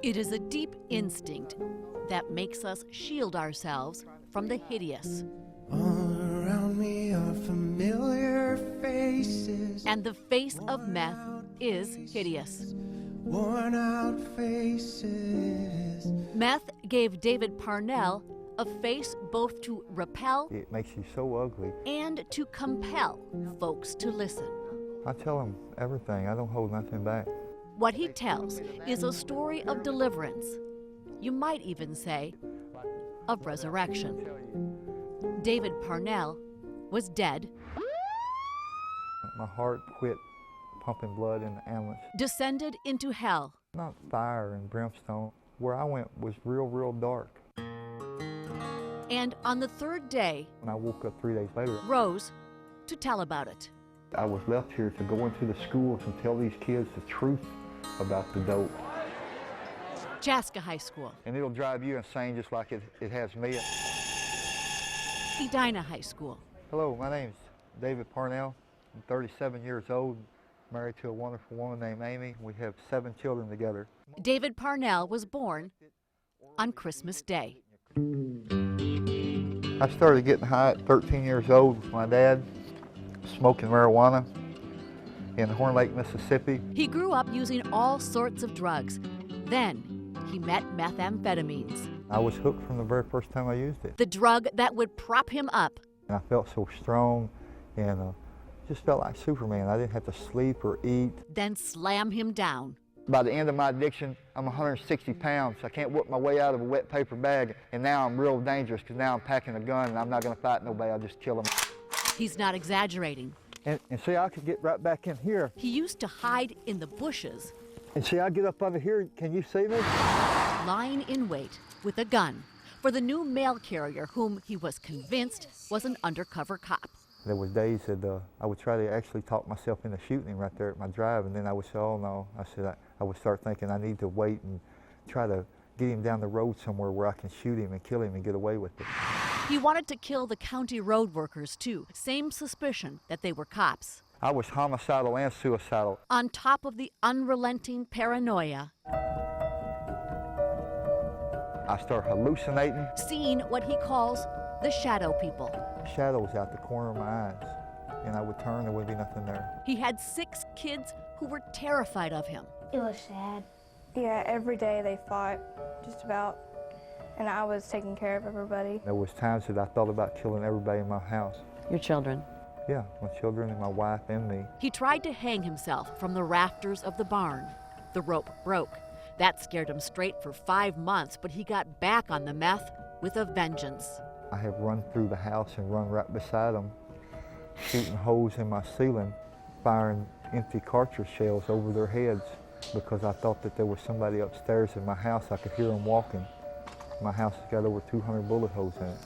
It is a deep instinct that makes us shield ourselves from the hideous. All around me are familiar faces. And the face of meth is hideous. Worn out faces. Meth gave David Parnell a face both to repel It makes you so ugly. and to compel folks to listen. I tell them everything. I don't hold nothing back. What he tells is a story of deliverance. You might even say of resurrection. David Parnell was dead, My heart quit pumping blood in the ambulance. descended into hell, Not fire and brimstone. Where I went was real, real dark. and on the third day When I woke up 3 days later, rose to tell about it. I was left here to go into the schools and tell these kids the truth about the dope. Chaska High School, And it'll drive you insane just like it has me. Edina High School, Hello, my name's David Parnell. I'm 37 years old, married to a wonderful woman named Amy. We have 7 children together. David Parnell was born on Christmas Day. I started getting high at 13 years old with my dad, smoking marijuana in Horn Lake, Mississippi. He grew up using all sorts of drugs. Then he met methamphetamines, I was hooked from the very first time I used it. the drug that would prop him up. And I felt so strong and just felt like Superman. I didn't have to sleep or eat. Then slam him down. By the end of my addiction, I'm 160 pounds. I can't whip my way out of a wet paper bag. And now I'm real dangerous because now I'm packing a gun and I'm not going to fight nobody. I'll just kill them. He's not exaggerating. And see, I could get right back in here. He used to hide in the bushes, And see, I get up under here. Can you see me? lying in wait with a gun for the new mail carrier whom he was convinced was an undercover cop. There was days that I would try to actually talk myself into shooting him right there at my drive, and then I would say, oh no. I said, I would start thinking I need to wait and try to get him down the road somewhere where I can shoot him and kill him and get away with it. He wanted to kill the county road workers too. Same suspicion that they were cops. I was homicidal and suicidal. On top of the unrelenting paranoia, I started hallucinating. seeing what he calls the shadow people. Shadows out the corner of my eyes, and I would turn, there would be nothing there. He had 6 kids who were terrified of him. It was sad. Yeah, every day they fought, just about, and I was taking care of everybody. There was times that I thought about killing everybody in my house. Your children? Yeah, my children and my wife and me. He tried to hang himself from the rafters of the barn. The rope broke. That scared him straight for 5 months, but he got back on the meth with a vengeance. I have run through the house and run right beside them, shooting holes in my ceiling, firing empty cartridge shells over their heads because I thought that there was somebody upstairs in my house. I could hear them walking. My house has got over 200 bullet holes in it.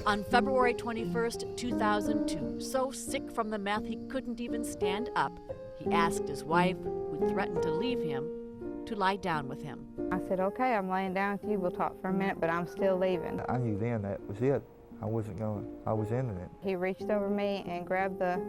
On February 21st, 2002, so sick from the meth he couldn't even stand up, he asked his wife, who threatened to leave him, to lie down with him. I said, okay, I'm laying down with you. We'll talk for a minute, but I'm still leaving. I knew then that was it. I wasn't going, I was ending it. He reached over me and grabbed the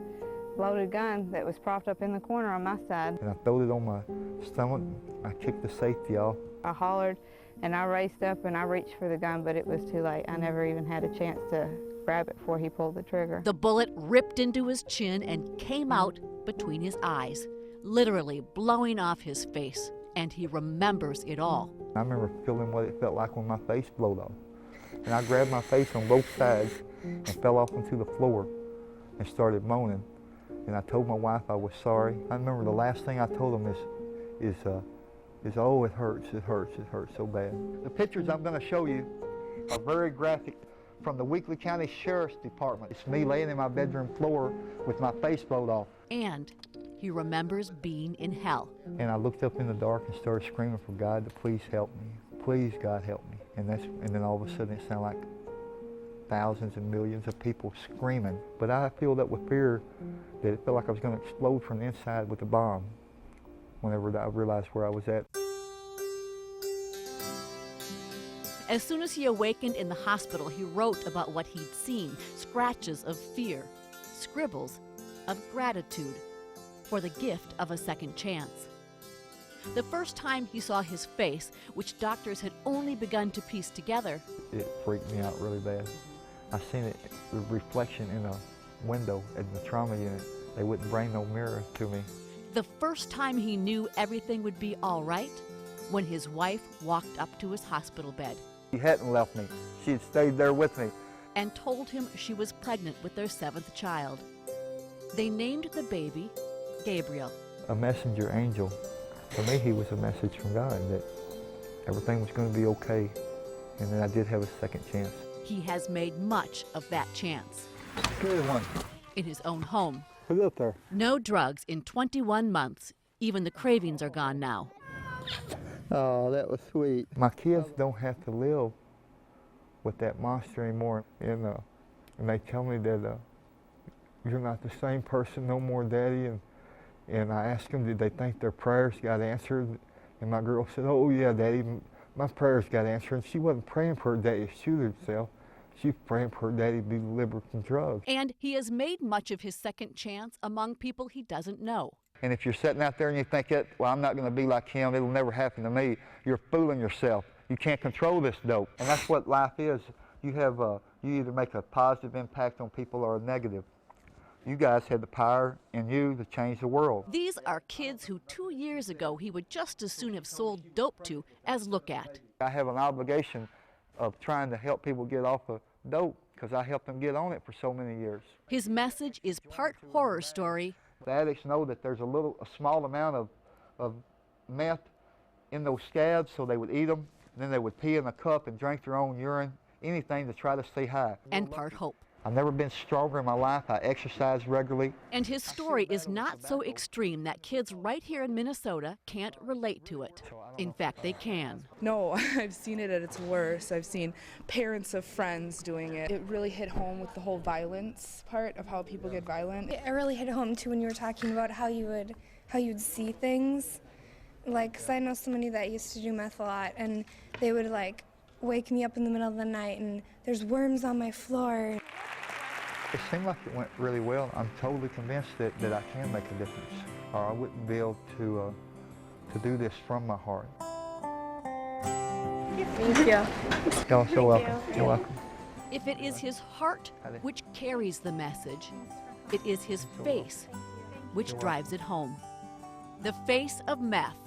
loaded gun that was propped up in the corner on my side. And I throwed it on my stomach. I kicked the safety off. I hollered and I raced up and I reached for the gun, but it was too late. I never even had a chance to grab it before he pulled the trigger. The bullet ripped into his chin and came out between his eyes, literally blowing off his face, and he remembers it all. I remember feeling what it felt like when my face blowed off. And I grabbed my face on both sides and fell off onto the floor and started moaning. And I told my wife I was sorry. I remember the last thing I told them is oh, it hurts so bad. The pictures I'm going to show you are very graphic from the Weakley County Sheriff's Department. It's me laying in my bedroom floor with my face blowed off. And he remembers being in hell. And I looked up in the dark and started screaming for God to please help me. Please, God, help me. And then all of a sudden it sounded like thousands and millions of people screaming. But I filled up with fear that it felt like I was going to explode from the inside with a bomb whenever I realized where I was at. As soon as he awakened in the hospital, he wrote about what he'd seen, scratches of fear, scribbles of gratitude for the gift of a second chance. The first time he saw his face, which doctors had only begun to piece together, It freaked me out really bad. I seen it, the reflection in a window at the trauma unit. They wouldn't bring no mirror to me. the first time he knew everything would be all right, when his wife walked up to his hospital bed She hadn't left me. She had stayed there with me. and told him she was pregnant with their 7th child. They named the baby Gabriel. A messenger angel. For me, he was a message from God that everything was going to be okay, and then I did have a second chance. He has made much of that chance Good one. in his own home. Put up there. No drugs in 21 months. Even the cravings are gone now. Oh, that was sweet. My kids don't have to live with that monster anymore. And they tell me that you're not the same person no more, Daddy. And I asked them, did they think their prayers got answered? And my girl said, oh yeah, Daddy, my prayers got answered. And she wasn't praying for her daddy to shoot herself. She was praying for her daddy to be delivered from drugs. And he has made much of his second chance among people he doesn't know. And if you're sitting out there and you think, well, I'm not going to be like him, it'll never happen to me, you're fooling yourself. You can't control this dope. And that's what life is. You either make a positive impact on people or a negative. You guys had the power in you to change the world. These are kids who 2 years ago he would just as soon have sold dope to as look at. I have an obligation of trying to help people get off of dope because I helped them get on it for so many years. His message is part horror story, The addicts know that there's a small amount of meth in those scabs, so they would eat them, and then they would pee in a cup and drink their own urine, anything to try to stay high. and part hope. I've never been stronger in my life. I exercise regularly. And his story is not so extreme that kids right here in Minnesota can't relate to it. In fact, they can. No, I've seen it at its worst. I've seen parents of friends doing it. It really hit home with the whole violence part of how people get violent. It really hit home too when you were talking about how you'd see things. Like, 'cause I know somebody that used to do meth a lot, and they would like wake me up in the middle of the night and there's worms on my floor. It seemed like it went really well. I'm totally convinced that I can make a difference, or I wouldn't be able to do this from my heart. Thank you. Y'all so welcome. You're welcome. If it is his heart which carries the message, it is his face which drives it home. The Face of Meth.